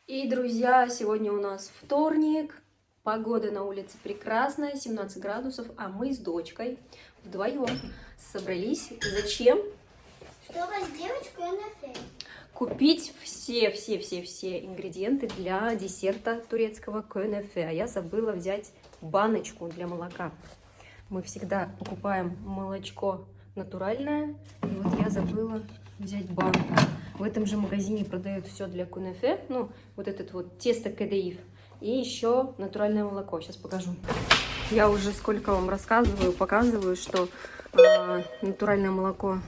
И, друзья, сегодня у нас вторник, погода на улице прекрасная, 17 градусов, а мы с дочкой вдвоем собрались. Зачем? Чтобы сделать кюнефе. Купить все ингредиенты для десерта турецкого кюнефе. А я забыла взять баночку для молока. Мы всегда покупаем молочко натуральное, и вот я забыла взять банку. В этом же магазине продают все для кюнефе, ну, вот этот вот тесто кадеиф и еще натуральное молоко. Сейчас покажу. Я уже сколько вам рассказываю, показываю, что натуральное молоко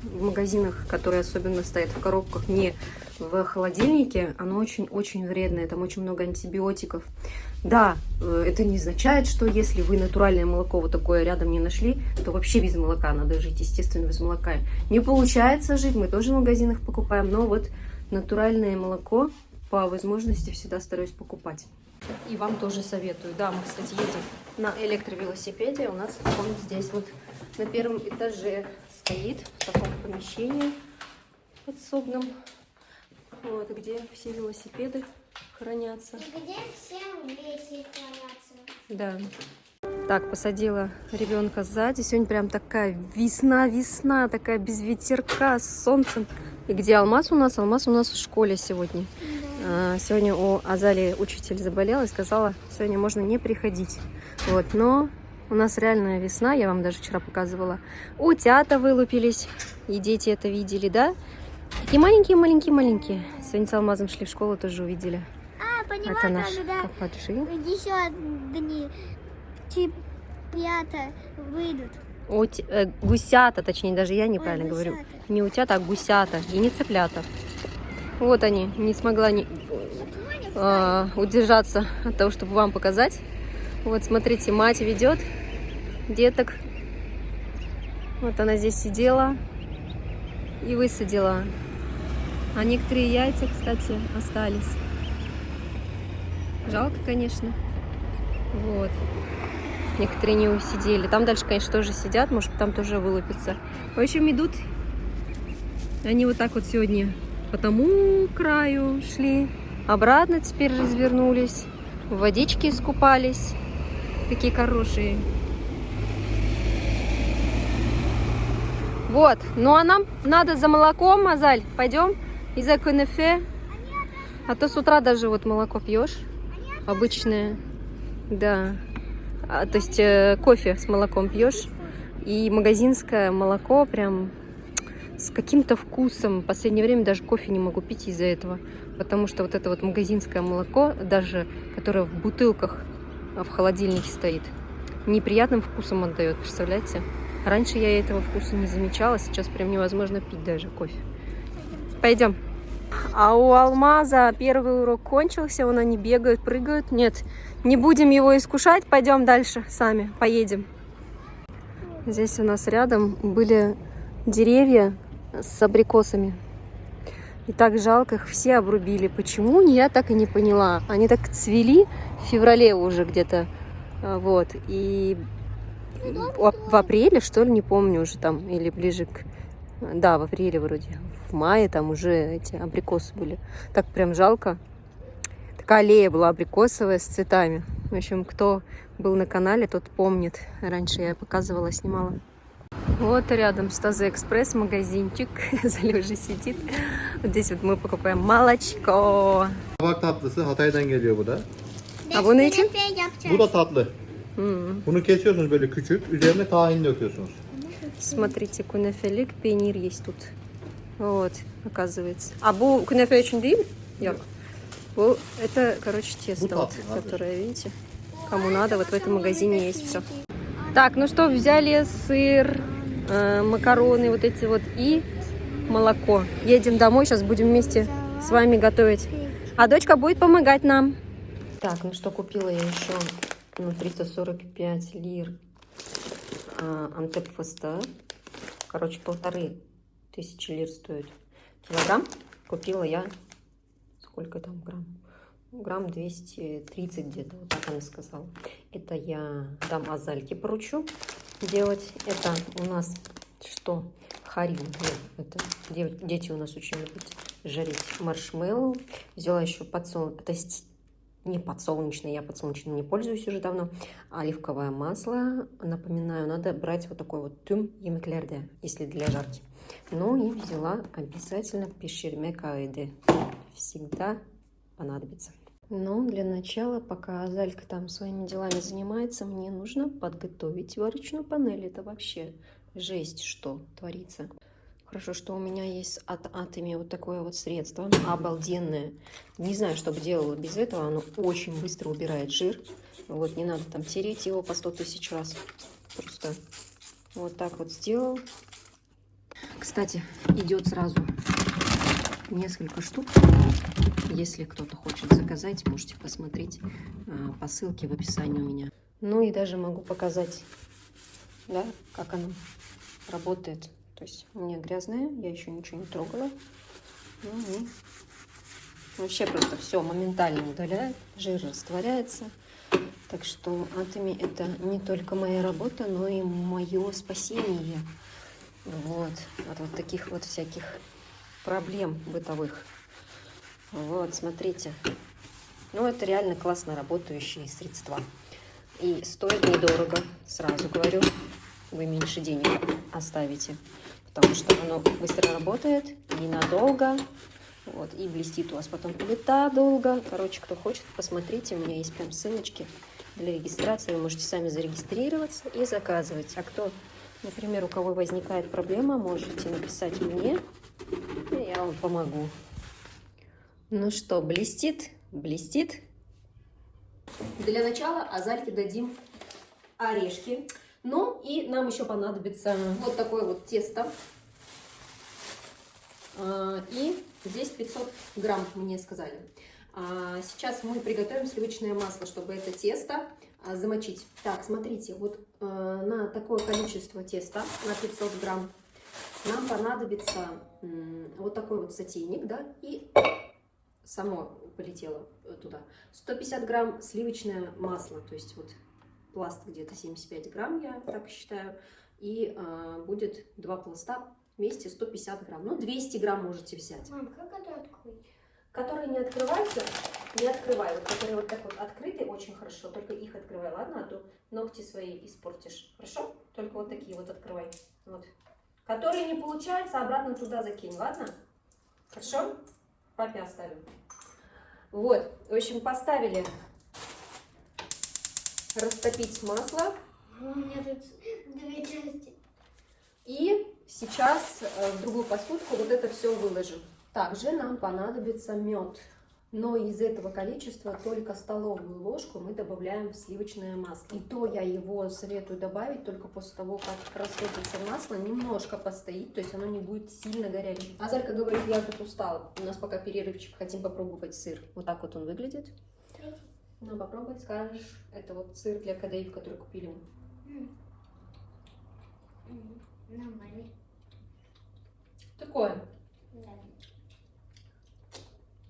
в магазинах, которые особенно стоят в коробках, не в холодильнике, оно очень-очень вредное, там очень много антибиотиков. Да, это не означает, что если вы натуральное молоко вот такое рядом не нашли, то вообще без молока надо жить, естественно, без молока. Не получается жить, мы тоже в магазинах покупаем, но вот натуральное молоко по возможности всегда стараюсь покупать. И вам тоже советую. Да, мы, кстати, едем на электровелосипеде, у нас он здесь вот на первом этаже стоит, в таком помещении подсобном, вот, где все велосипеды хранятся. И где всем вещи хранятся. Да. Так, посадила ребенка сзади. Сегодня прям такая весна, такая без ветерка, с солнцем. И где Алмаз у нас? Алмаз у нас в школе сегодня. Да. Сегодня у Азалии учитель заболел и сказала, сегодня можно не приходить. Вот, но у нас реальная весна, я вам даже вчера показывала. Утята вылупились, и дети это видели, да? Такие маленькие. Сегодня с Алмазом шли в школу, тоже увидели. Понимаешь, это наш когда кафаджи. еще одни чемпионаты выйдут. Гусята, точнее, даже я неправильно говорю. Не утята, а гусята, и не цыплята. Вот они, не смогла удержаться от того, чтобы вам показать. Вот, смотрите, мать ведет деток. Вот она здесь сидела и высадила. А некоторые яйца, кстати, остались. Жалко, конечно. Вот. Некоторые не усидели. Там дальше, конечно, тоже сидят. Может, там тоже вылупится. В общем, идут. Они вот так вот сегодня по тому краю шли. Обратно теперь развернулись. В водичке искупались. Такие хорошие. Вот. Ну, а нам надо за молоком, Азаль. Пойдем и за кюнефе. А то с утра даже вот молоко пьешь. Обычное. Да. То есть кофе с молоком пьешь. И магазинское молоко прям с каким-то вкусом. В последнее время даже кофе не могу пить из-за этого. Потому что вот это вот магазинское молоко, даже которое в бутылках в холодильнике стоит, неприятным вкусом отдает, представляете? Раньше я этого вкуса не замечала, сейчас прям невозможно пить даже кофе. Пойдем. А у Алмаза первый урок кончился, вон они бегают, прыгают. Нет, не будем его искушать, пойдем дальше сами, поедем. Здесь у нас рядом были деревья с абрикосами. И так жалко, их все обрубили. Почему, я так и не поняла. Они так цвели в феврале уже где-то. Вот. И в апреле, что ли, не помню уже там, или ближе к... Да, в апреле вроде. В мае там уже эти абрикосы были. Так прям жалко. Такая аллея была абрикосовая с цветами. В общем, кто был на канале, тот помнит. Раньше я показывала, снимала. Вот рядом с Тазе Экспресс магазинчик. Заля уже сидит. Вот здесь вот мы покупаем молочко. Kabak tatlısı Hatay'dan geliyor bu da. А вы на için? Bu da tatlı. Bunu kesiyorsunuz böyle küçük. Üzerine tahin döküyorsunuz. Смотрите, кюнефелик, пенир есть тут. Вот, оказывается. А бу кюнефе очень değil? Yok. Это, короче, тесто, вот, которое, видите, кому надо, вот в этом магазине есть все. Так, ну что, взяли сыр, макароны, вот эти вот и молоко. Едем домой, сейчас будем вместе с вами готовить. А дочка будет помогать нам. Так, ну что, купила я еще 345 лир антеп фаста. Короче, 1500 лир стоит килограмм. Купила я, сколько там грамм? Грамм 230 где-то, вот так она сказала. Это я дам Азальке поручу делать. Это у нас что? Харин. Это дети у нас очень любят жарить маршмеллоу. Взяла еще подсолнечное, то есть не подсолнечное, я подсолнечным не пользуюсь уже давно. Оливковое масло. Напоминаю, надо брать вот такой вот тюм емеклерде, если для жарки. Ну и взяла обязательно пешерме каиды. Всегда понадобится. Но для начала, пока Азалька там своими делами занимается, мне нужно подготовить варочную панель. Это вообще жесть, что творится. Хорошо, что у меня есть от Atomy вот такое вот средство обалденное. Не знаю, что бы делала без этого. Оно очень быстро убирает жир. Вот, не надо там тереть его по 100 тысяч раз. Просто вот так вот сделал. Кстати, идет сразу несколько штук. Если кто-то хочет заказать, можете посмотреть по ссылке в описании у меня. Ну и даже могу показать, да, как оно работает. То есть у меня грязная, я еще ничего не трогала. Вообще просто все моментально удаляет, жир растворяется. Так что Atomy это не только моя работа, но и мое спасение. Вот, от вот таких вот всяких проблем бытовых. Вот, смотрите. Ну, это реально классно работающие средства. И стоит недорого, сразу говорю. Вы меньше денег оставите. Потому что оно быстро работает, ненадолго. Вот, и блестит у вас потом плита долго. Короче, кто хочет, посмотрите. У меня есть прям ссылочки для регистрации. Вы можете сами зарегистрироваться и заказывать. А кто, например, у кого возникает проблема, можете написать мне, и я вам помогу. Ну что, блестит? Блестит. Для начала Азальке дадим орешки. Ну и нам еще понадобится вот такое вот тесто. И здесь 500 грамм, мне сказали. Сейчас мы приготовим сливочное масло, чтобы это тесто замочить. Так, смотрите, вот на такое количество теста, на 500 грамм, нам понадобится вот такой вот сотейник, да, и само полетело туда. 150 грамм сливочное масло, то есть вот пласт где-то 75 грамм, я так считаю, и будет 2 пласта вместе 150 грамм. Ну, 200 грамм можете взять. Мам, как это открыть? Которые не открываются, не открывай. Вот которые вот так вот открыты, очень хорошо. Только их открывай, ладно? А то ногти свои испортишь. Хорошо? Только вот такие вот открывай. Вот. Которые не получаются, обратно туда закинь, ладно? Хорошо? Папе оставим. Вот. В общем, поставили растопить масло. У меня тут две части. И сейчас в другую посудку вот это все выложим. Также нам понадобится мед. Но из этого количества только столовую ложку мы добавляем в сливочное масло. И то я его советую добавить только после того, как растопится масло, немножко постоит, то есть оно не будет сильно горячим. Азалька говорит, я тут устала. У нас пока перерывчик, хотим попробовать сыр. Вот так вот он выглядит. Ну, попробуй, скажешь. Это вот сыр для кадаив, который купили мы. Нормально. Такое. Да.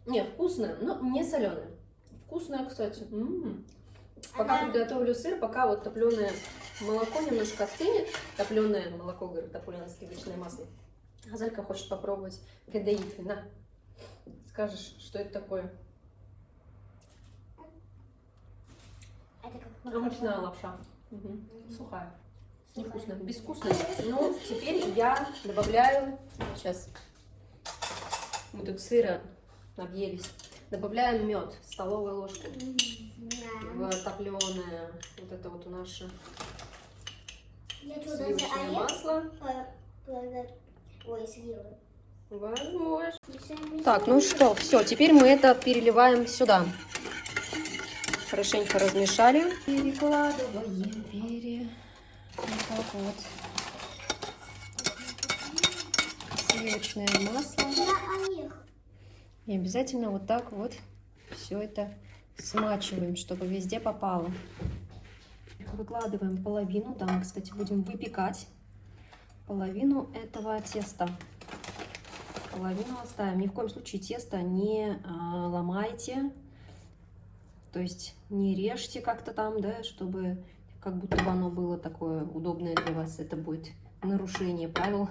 Не, вкусное, но не соленое. Вкусное, кстати. Пока приготовлю сыр, пока вот топленое молоко немножко остынет. Топленое молоко, говорю, топленое сливочное масло. Азалька хочет попробовать кадаифы. На, скажешь, что это такое? Это как Ручная лапша. Сухая. Невкусная. Безвкусная. Ну, теперь я добавляю... Сейчас. Мы тут сыра объелись. Добавляем мед, столовую ложку. В топленое. Вот это вот у наше сливочное масло. Ой, съела. Возможно. Так, ну что, все, теперь мы это переливаем сюда. Хорошенько размешали. Перекладываем, вот так вот. Сливочное масло. И обязательно вот так вот все это смачиваем, чтобы везде попало. Выкладываем половину, да, мы, кстати, будем выпекать половину этого теста. Половину оставим. Ни в коем случае тесто не ломайте, то есть не режьте как-то там, да, чтобы как будто бы оно было такое удобное для вас. Это будет нарушение правил.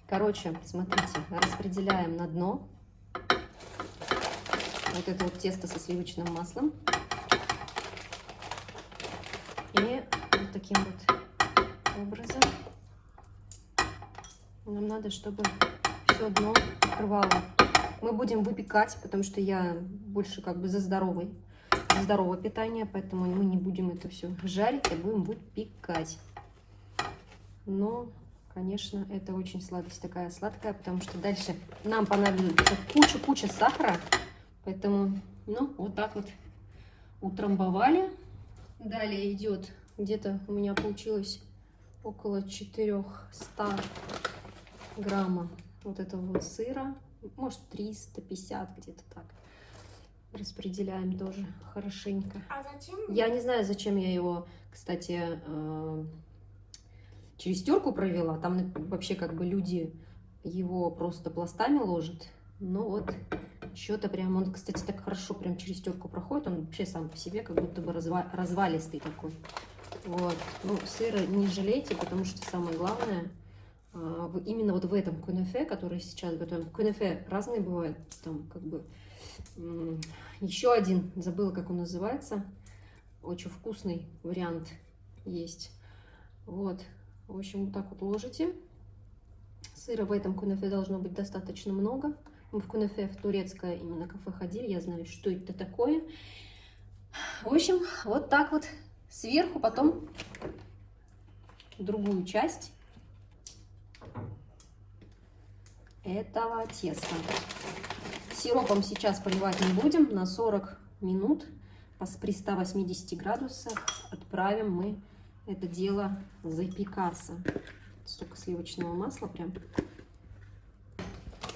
Короче, смотрите, распределяем на дно вот это вот тесто со сливочным маслом. И вот таким вот образом нам надо, чтобы все дно покрывало. Мы будем выпекать, потому что я больше как бы за здоровое питание, поэтому мы не будем это все жарить, а будем выпекать. Но, конечно, это очень сладость такая сладкая, потому что дальше нам понадобится куча сахара, поэтому, ну, вот так вот утрамбовали. Далее идет, где-то у меня получилось около 400 граммов вот этого вот сыра, может 350 где-то так. Распределяем тоже хорошенько. А зачем? Я не знаю, зачем я его, кстати, через терку провела. Там вообще как бы люди его просто пластами ложат. Но вот что-то прям, он, кстати, так хорошо прям через терку проходит. Он вообще сам по себе как будто бы развалистый такой. Вот. Ну, сыра не жалейте, потому что самое главное, именно вот в этом кунефе, который сейчас готовим. Кунефе разные бывают, там как бы еще один, забыла, как он называется, очень вкусный вариант есть. Вот, в общем, вот так вот ложите. Сыра в этом кунефе должно быть достаточно много. Мы в кунефе в турецкое именно кафе ходили, я знаю, что это такое. В общем, вот так вот сверху потом другую часть этого теста. Сиропом сейчас поливать не будем. На 40 минут при 180 градусах отправим мы это дело запекаться. Столько сливочного масла прям.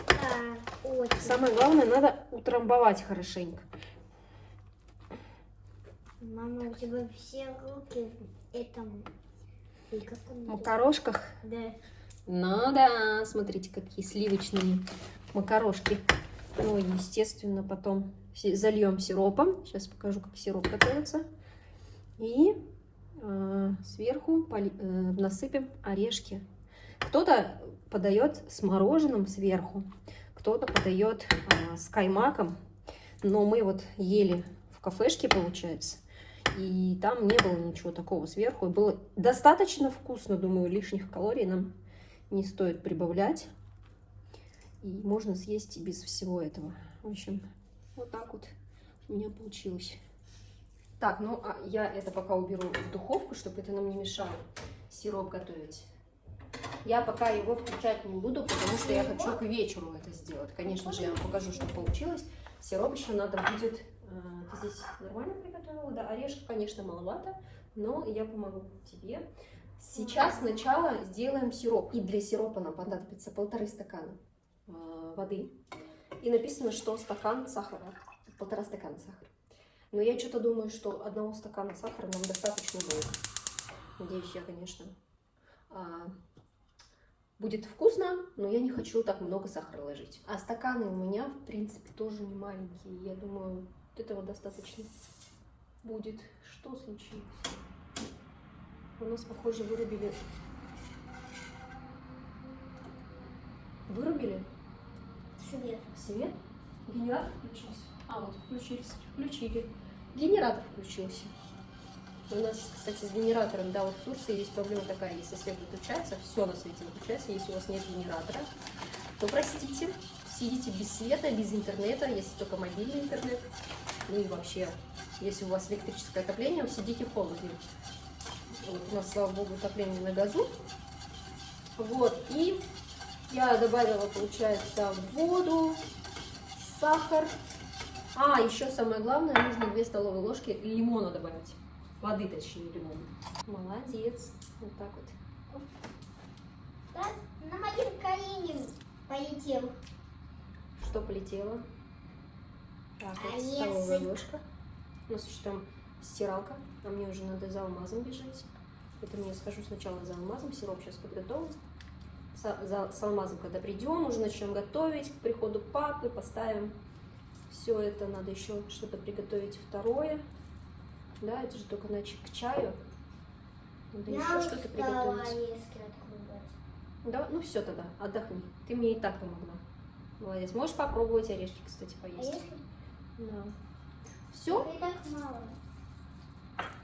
Да, очень. Самое главное, надо утрамбовать хорошенько. Мама, у тебя все руки в этом... И как он В называется? макарошках. Да. Ну да, смотрите, какие сливочные макарошки. Ну, естественно, потом зальем сиропом. Сейчас покажу, как сироп готовится. И сверху насыпем орешки. Кто-то подает с мороженым сверху, кто-то подает с каймаком. Но мы вот ели в кафешке, получается, и там не было ничего такого сверху. И было достаточно вкусно, думаю, лишних калорий нам не стоит прибавлять. И можно съесть и без всего этого. В общем, вот так вот у меня получилось. Так, ну а я это пока уберу в духовку, чтобы это нам не мешало сироп готовить. Я пока его включать не буду, потому что я хочу к вечеру это сделать. Конечно же, я вам покажу, что получилось. Сироп еще надо будет... Ты здесь нормально приготовила? Да, орешек, конечно, маловато, но я помогу тебе. Сейчас сначала сделаем сироп. И для сиропа нам понадобится 1,5 стакана воды. И написано, что стакан сахара. 1,5 стакана сахара. Но я что-то думаю, что 1 стакана сахара нам достаточно будет. Надеюсь, я, конечно, будет вкусно, но я не хочу так много сахара ложить. А стаканы у меня, в принципе, тоже не маленькие. Я думаю, вот этого достаточно будет. Что случилось? У нас, похоже, вырубили. Вырубили? Свет. Свет? Генератор включился? А, вот включили. Генератор включился. У нас, кстати, с генератором, да, вот в Турции есть проблема такая, если свет выключается, все на свете выключается, если у вас нет генератора, то, простите, сидите без света, без интернета, если только мобильный интернет, ну и вообще, если у вас электрическое отопление, вы сидите в холоде. Вот у нас, слава богу, отопление на газу. Вот, и я добавила, получается, воду, сахар. А, еще самое главное, нужно 2 столовые ложки лимона добавить. Воды, точнее, лимона. Молодец. Вот так вот. Да, на моем колене полетел. Что полетело? Так, вот Орешек. столовая ложка. У нас еще там стиралка. А мне уже надо за алмазом бежать. Поэтому я схожу сначала за алмазом. Сироп сейчас подготовлю. С алмазом, когда придем, уже начнем готовить. К приходу папы поставим. Все это надо еще что-то приготовить второе. Да, это же только к чаю. Надо еще что-то приготовить. Да, ну все тогда, отдохни. Ты мне и так помогла. Молодец. Можешь попробовать орешки, кстати, поесть. Да. Все? И так мало.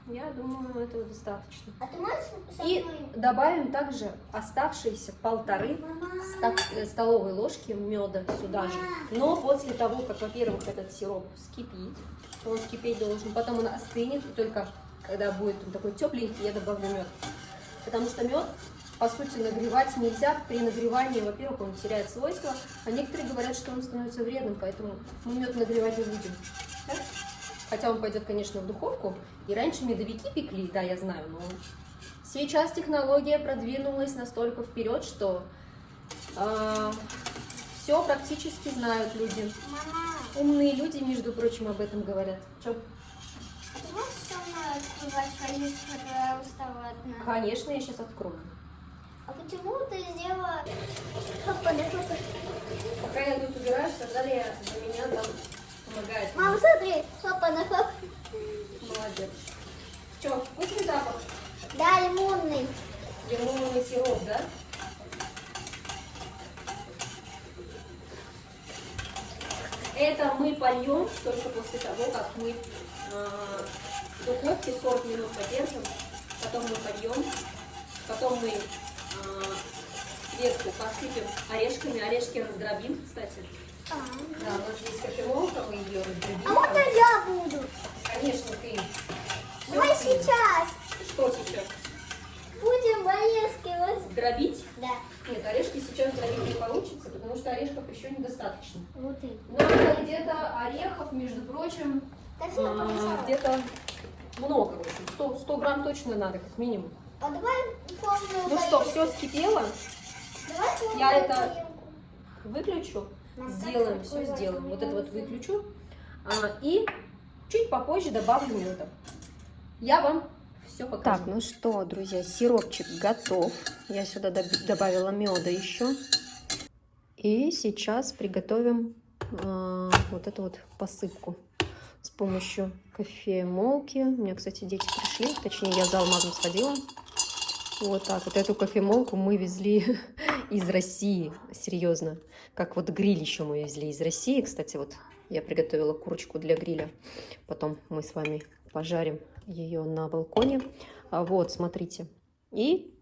Я думаю, этого достаточно. А ты можешь со И мной? добавим также оставшиеся 1,5 столовой ложки меда сюда же. Но после того, как, во-первых, этот сироп вскипит, он вскипеть должен, потом он остынет, и только когда будет он такой тепленький, я добавлю мед. Потому что мед, по сути, нагревать нельзя. При нагревании, во-первых, он теряет свойства, а некоторые говорят, что он становится вредным, поэтому мы мед нагревать не будем. Да? Хотя он пойдет, конечно, в духовку. И раньше медовики пекли, да, я знаю, но сейчас технология продвинулась настолько вперед, что все практически знают люди. Мама, Умные люди, между прочим, об этом говорят. Чё? а ты можешь со мной открывать хранить, пожалуйста, ладно? Конечно, я сейчас открою. А почему ты сделала... Хопа-на, хопа. Пока я тут убираюсь, сказали, за меня там помогает. Мама, смотри, хопа-на, хоп. Молодец. Че, вкусный запах? Да, лимонный. Лимонный сироп, да? Это мы польем только после того, как мы в духовке 40 минут подержим. Потом мы польем. Потом мы сверху посыпем орешками. Орешки раздробим, кстати. Да, у нас здесь кофемолка, мы ее раздробим. А можно я буду? Конечно, ты. Давай сейчас. Что сейчас? Будем орешки. Дробить? Да. Нет, орешки сейчас дробить не получится, потому что орешков еще недостаточно. Вот и. Надо где-то орехов, между прочим, Да все, написала. где-то много, в общем, 100 грамм точно надо, как минимум. А давай полную Ну что, тарелку. все вскипело, Давай полную Я это- тарелку. выключу, Нам сделаем, так все такое сделаем. Вот это вот нравится. выключу, и чуть попозже добавлю меда. Я вам все покажу. Так, ну что, друзья, сиропчик готов. Я сюда добавила меда еще. И сейчас приготовим вот эту вот посыпку с помощью кофемолки. У меня, кстати, дети пришли, точнее, я за алмазом сходила. Вот так. Вот эту кофемолку мы везли из России, серьезно. Как вот гриль еще мы везли из России. Кстати, вот я приготовила курочку для гриля. Потом мы с вами пожарим ее на балконе. Вот, смотрите. И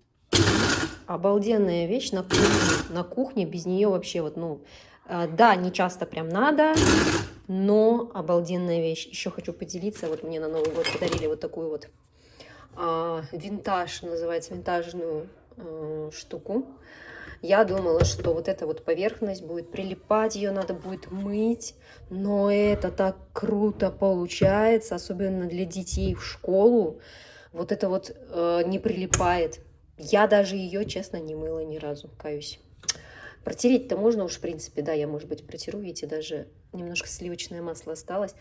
обалденная вещь на кухне. На кухне без нее вообще вот, ну, да, не часто прям надо, но обалденная вещь. Еще хочу поделиться. Вот мне на Новый год подарили вот такую вот винтаж, называется, винтажную штуку. Я думала, что вот эта вот поверхность будет прилипать, ее надо будет мыть, но это так круто получается, особенно для детей в школу. Вот это вот не прилипает. Я даже ее, честно, не мыла ни разу, каюсь. Протереть-то можно уж, в принципе, да, я, может быть, протеру, видите, даже немножко сливочное масло осталось.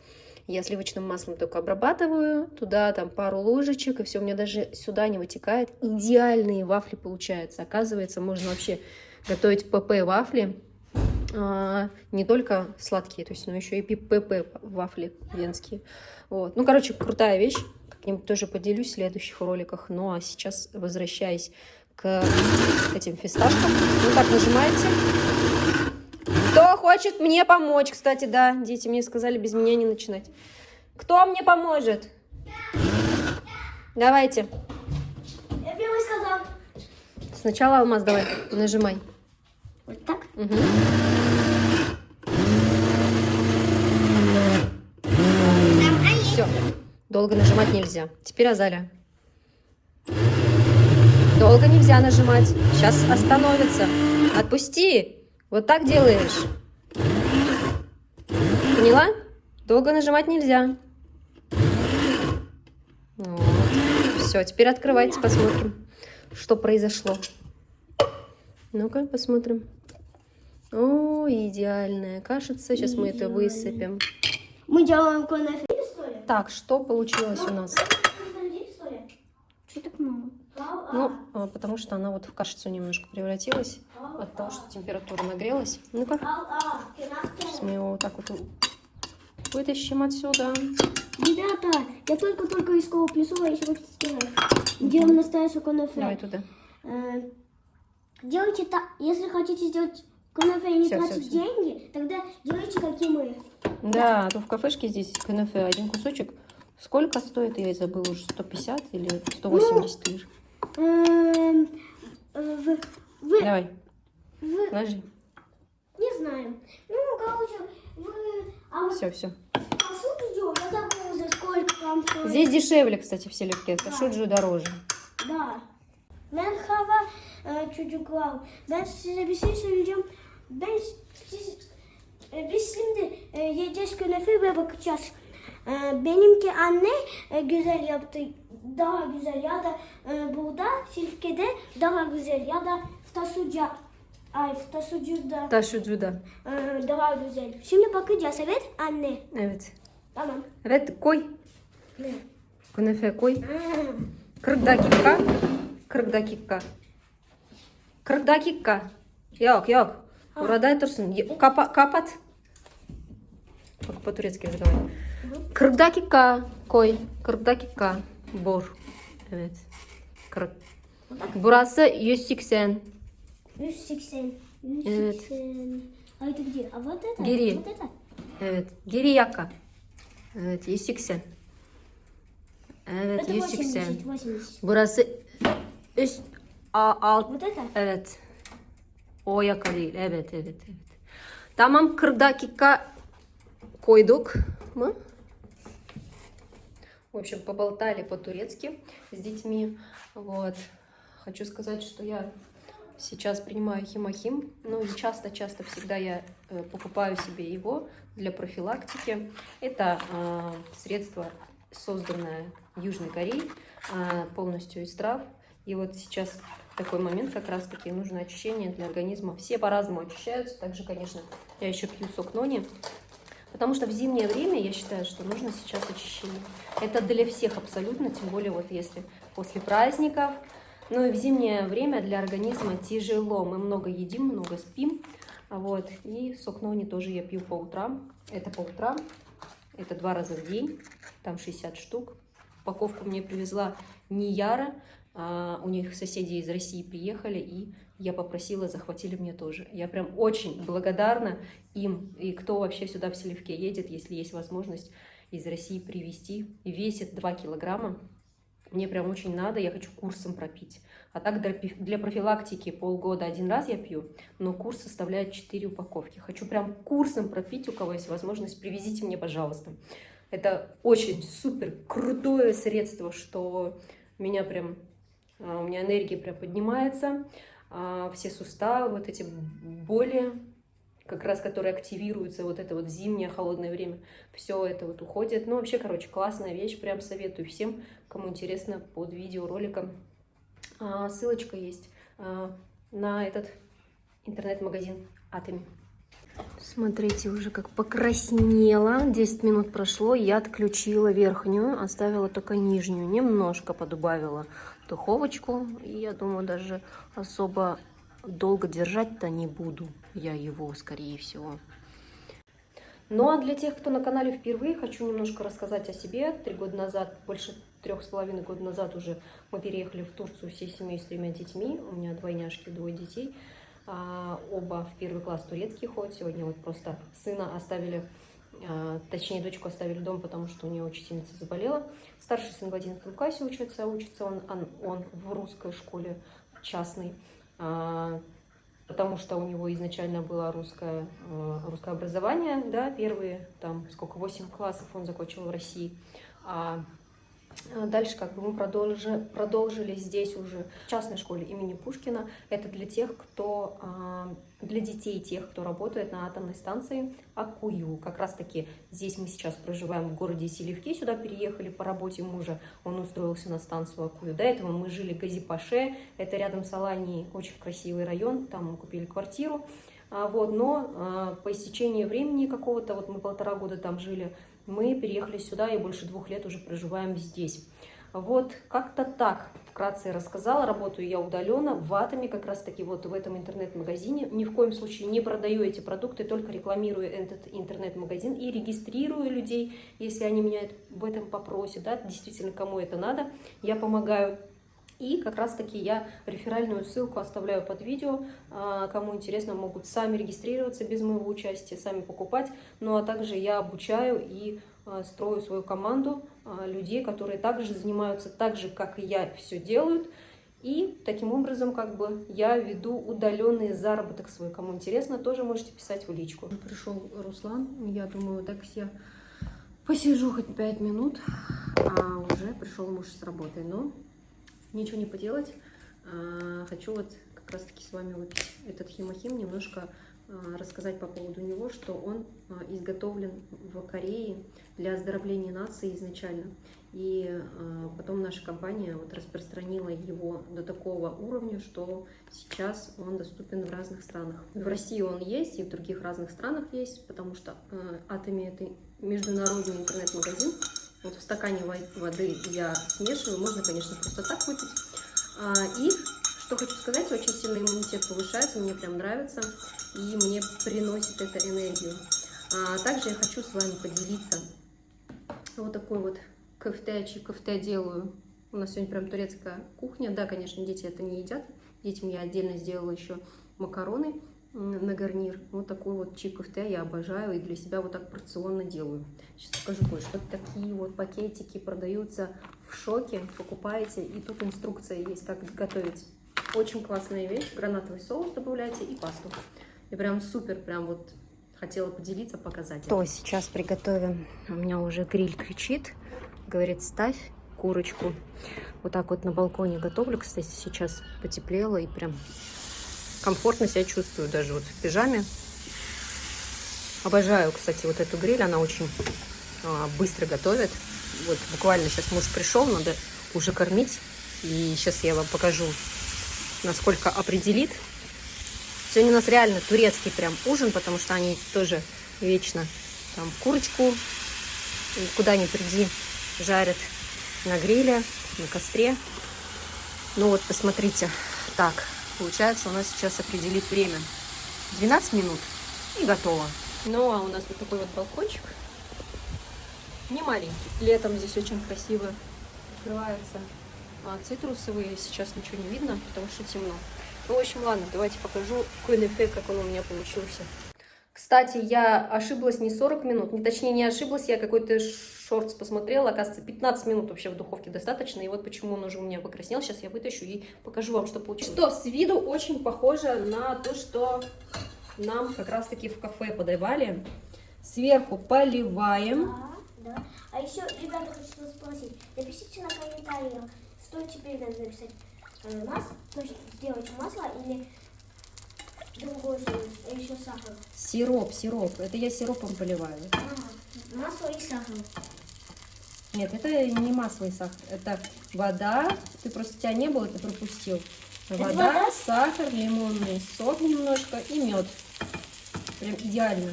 Я сливочным маслом только обрабатываю, туда там пару ложечек, и все, у меня даже сюда не вытекает. Идеальные вафли получаются. Оказывается, можно вообще готовить ПП-вафли, не только сладкие, то есть, но еще и ПП-вафли венские. Вот. Ну, короче, крутая вещь, как-нибудь тоже поделюсь в следующих роликах. Ну, а сейчас, возвращаясь к этим фисташкам, вот так нажимаете. Кто хочет мне помочь? Кстати, да, дети мне сказали без меня не начинать. Кто мне поможет? Давайте. Я первый сказал. Сначала алмаз давай, нажимай. Вот так? Угу. Все, долго нажимать нельзя. Теперь Азаля. Долго нельзя нажимать. Сейчас остановится. Отпусти. Вот так делаешь. Поняла? Долго нажимать нельзя. Вот. Все, теперь открывайте, посмотрим, что произошло. Ну-ка, посмотрим. О, идеальная кашица. Сейчас мы это высыпем. Мы делаем конфет, что ли? Так, что получилось у нас? Что так много? Ну, потому что она вот в кашицу немножко превратилась от того, что температура нагрелась. Ну-ка, сейчас мы его вот так вот вытащим отсюда. Ребята, я только искала плюсовое, если хотите сделать. Делаем настоящую конфет. Давай туда. Делайте так, если хотите сделать Кунафе не Всё, тратит всё. деньги, тогда делайте, как и мы. Да, а то в кафешке здесь кенефе один кусочек. Сколько стоит, я и забыла уже, 150 или 180 лир? Эм, Вы, Давай, вы, ложи. не знаю. Ну, короче, вы... А вот Все, все. посуду идем, я забыла, за сколько там стоит. Здесь дешевле, кстати, в Селевке. Кашуджу дороже. Да. Ben hava çocuklar. Ben size bir şey söyleyeceğim. Biz şimdi yiyeceğiz künefe ve bakacağız. Benimki anne güzel yaptı. Daha güzel ya da burada Silifke'de daha güzel ya da Ftasucu'da Taşucu da. daha güzel. Şimdi bakacağız, evet anne. Evet. Tamam. Evet, koy. Ne? Künefe koy. 40 dakika. 40 dakika. 40 dakika. Yok yok. Burada dursun. Kapat. Bak по-турецки разговариваю. 40 dakika koy. 40 dakika. Bor. Evet. 40. Burası 180. 180. Evet. 180. А это где? А вот это? Гири. Вот это? Evet. Geri yaka. Evet, 180. Evet, Это 180. 80. Burası üst alt. Вот это? Evet. O yaka değil. Evet, evet, evet. Tamam, 40 dakika koyduk mu? В общем, поболтали по-турецки с детьми. Вот. Хочу сказать, что я сейчас принимаю химохим. Ну и часто-часто всегда я покупаю себе его для профилактики. Это средство, созданное в Южной Корее, полностью из трав. И вот сейчас такой момент, как раз-таки нужно очищение для организма. Все по-разному очищаются. Также, конечно, я еще пью сок нони. Потому что в зимнее время я считаю, что нужно сейчас очищение. Это для всех абсолютно, тем более вот если после праздников. Ну и в зимнее время для организма тяжело. Мы много едим, много спим. Вот. И сок нони тоже я пью по утрам. Это по утрам. Это 2 раза в день. Там 60 штук. Упаковку мне привезла Нияра. У них соседи из России приехали, и я попросила, захватили мне тоже. Я прям очень благодарна им, и кто вообще сюда в Селевке едет, если есть возможность из России привезти. Весит 2 килограмма. Мне прям очень надо, я хочу курсом пропить. А так для профилактики полгода 1 раз я пью, но курс составляет 4 упаковки. Хочу прям курсом пропить, у кого есть возможность, привезите мне, пожалуйста. Это очень супер крутое средство, что меня прям... У меня энергия прям поднимается, все суставы, вот эти боли, как раз которые активируются, вот это вот зимнее холодное время, все это вот уходит. Ну, вообще, короче, классная вещь, прям советую всем, кому интересно, под видеороликом. Ссылочка есть на этот интернет-магазин Атоми. Смотрите, уже как покраснело. 10 минут прошло, я отключила верхнюю, оставила только нижнюю. Немножко подубавила духовочку. И я думаю, даже особо долго держать-то не буду я его, скорее всего. Ну а для тех, кто на канале впервые, хочу немножко рассказать о себе. 3 года назад, больше 3,5 года назад уже мы переехали в Турцию всей семьей с 3 детьми. У меня двойняшки, 2 детей. Оба в 1 класс турецкий ходят. Сегодня вот просто сына оставили, точнее дочку оставили дома, потому что у нее учительница заболела. Старший сын в 11 классе учится он в русской школе частной, потому что у него изначально было русское образование, да, первые, там, 8 классов он закончил в России. Дальше как бы мы продолжили здесь уже в частной школе имени Пушкина. Это для детей тех, кто работает на атомной станции Аккую. Как раз таки здесь мы сейчас проживаем в городе Селевки, сюда переехали по работе мужа, он устроился на станцию Аккую. До этого мы жили в Газипаше, это рядом с Аланией, очень красивый район, там мы купили квартиру. Но по истечении времени какого-то, вот мы 1,5 года там жили, мы переехали сюда и больше 2 лет уже проживаем здесь. Вот как-то так вкратце рассказала. Работаю я удаленно в Атоме, как раз таки вот в этом интернет-магазине. Ни в коем случае не продаю эти продукты, только рекламирую этот интернет-магазин и регистрирую людей, если они меня в этом попросят. Да, действительно, кому это надо, я помогаю. И как раз таки я реферальную ссылку оставляю под видео. Кому интересно, могут сами регистрироваться без моего участия, сами покупать. Ну а также я обучаю и строю свою команду людей, которые также занимаются так же, как и я, все делают. И таким образом как бы я веду удаленный заработок свой. Кому интересно, тоже можете писать в личку. Пришел Руслан, я думаю, так я посижу хоть 5 минут, а уже пришел муж с работы. Но ничего не поделать. Хочу вот как раз таки с вами вот этот химохим немножко рассказать по поводу него, что он изготовлен в Корее для оздоровления нации изначально. И потом наша компания вот распространила его до такого уровня, что сейчас он доступен в разных странах. В России он есть, и в других разных странах есть, потому что Atomy — это международный интернет-магазин. Вот в стакане воды я смешиваю, можно, конечно, просто так выпить. И что хочу сказать, очень сильно иммунитет повышается, мне прям нравится, и мне приносит это энергию. Также я хочу с вами поделиться вот такой вот кофте делаю. У нас сегодня прям турецкая кухня. Да, конечно, дети это не едят. Детям я отдельно сделала еще макароны на гарнир. Вот такой вот кофте я обожаю и для себя вот так порционно делаю. Сейчас покажу кое-что. Вот такие вот пакетики продаются в Шоке. Покупаете, и тут инструкция есть, как готовить. Очень классная вещь. Гранатовый соус добавляете и пасту. И прям супер, прям вот хотела поделиться, показать. То сейчас приготовим. У меня уже гриль кричит. Говорит, ставь курочку. Вот так вот на балконе готовлю. Кстати, сейчас потеплело и прям комфортно себя чувствую. Даже вот в пижаме. Обожаю, кстати, вот эту гриль. Она очень быстро готовит. Вот буквально сейчас муж пришел, надо уже кормить. И сейчас я вам покажу, насколько определит. Сегодня у нас реально турецкий прям ужин, потому что они тоже вечно там курочку, куда ни приди, жарят на гриле, на костре. Ну вот, посмотрите. Так, получается, у нас сейчас определит время. 12 минут и готово. Ну, а у нас вот такой вот балкончик. Не маленький. Летом здесь очень красиво открываются цитрусовые. Сейчас ничего не видно, потому что темно. Ну, в общем, ладно, давайте покажу кюнефе, как он у меня получился. Кстати, я ошиблась не 40 минут, точнее не ошиблась, я какой-то шортс посмотрела, оказывается, 15 минут вообще в духовке достаточно, и вот почему он уже у меня покраснел. Сейчас я вытащу и покажу вам, что получилось. Что, с виду очень похоже на то, что нам как раз-таки в кафе подавали. Сверху поливаем. Да. А еще, ребята, хочу спросить, напишите на комментариях, что теперь надо написать. Масло, то есть сделать масло или другой еще сахар? Сироп. Это я сиропом поливаю. Масло и сахар. Нет, это не масло и сахар. Это вода. Ты просто тебя не было, ты пропустил. Вода, сахар, лимонный сок немножко и мед. Прям идеально.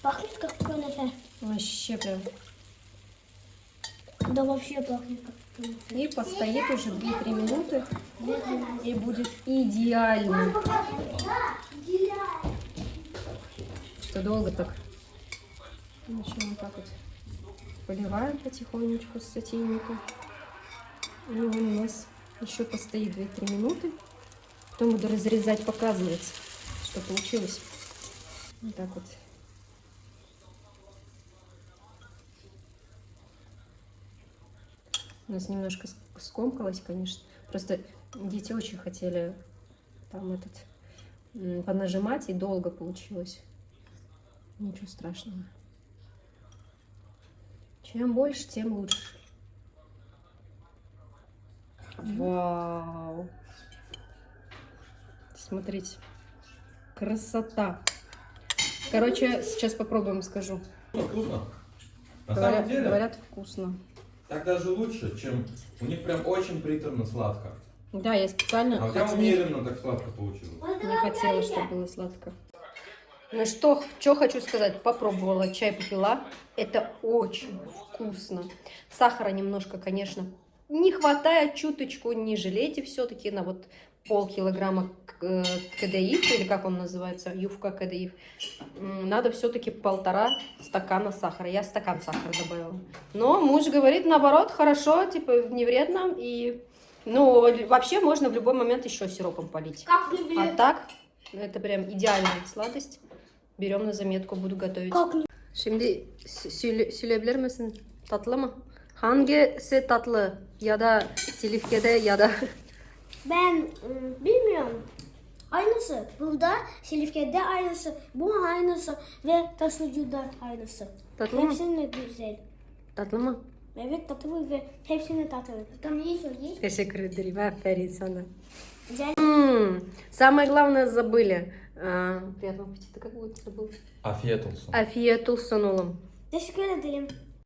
Пахнет как кюнефе. Вообще прям. Да вообще пахнет как кюнефе. И постоит уже 2-3 минуты. И будет идеально. Что долго так? Начнем вот так вот. Поливаем потихонечку с сотейника. И он у нас еще постоит 2-3 минуты. Потом буду разрезать, показывать, что получилось. Вот так вот. У нас немножко скомкалось, конечно. Просто дети очень хотели там понажимать, и долго получилось. Ничего страшного. Чем больше, тем лучше. Вау! Смотрите. Красота! Короче, сейчас попробуем, скажу. Вкусно. На самом деле, говорят, вкусно. Так даже лучше, чем у них прям очень приторно-сладко. Да, я специально А у тебя умеренно так сладко получилось. не хотела, чтобы было сладко. Ну что хочу сказать. Попробовала, чай попила. Это очень вкусно. Сахара немножко, конечно, не хватает чуточку. Не жалейте все-таки на вот полкилограмма кадаиф, или как он называется, ювка кадаиф, надо все-таки 1,5 стакана сахара. Я стакан сахара добавила. Но муж говорит, наоборот, хорошо, типа, не вредно. И, ну, вообще можно в любой момент еще сиропом полить. Как не А так, это прям идеальная сладость. Берем на заметку, буду готовить. Как не- Şimdi söyleyebilir misin? Tatlı mı? Hangisi tatlı? Ya da silifkede ya da... Ben bilmiyorum. Aynısı. Burada Silifke'de aynısı. Bu aynısı. Ve Taslıcı'da aynısı. Tatlı mı? Hepsinin de güzel. Tatlı mı? Evet tatlı ve hepsini tatlı. Там есть, есть. Teşekkür ederim. Aferin sana. Güzel. Самое главное забыли. Приятного аппетита. Как будет? Забыл. Afiyet olsun. Afiyet olsun oğlum. Teşekkür ederim.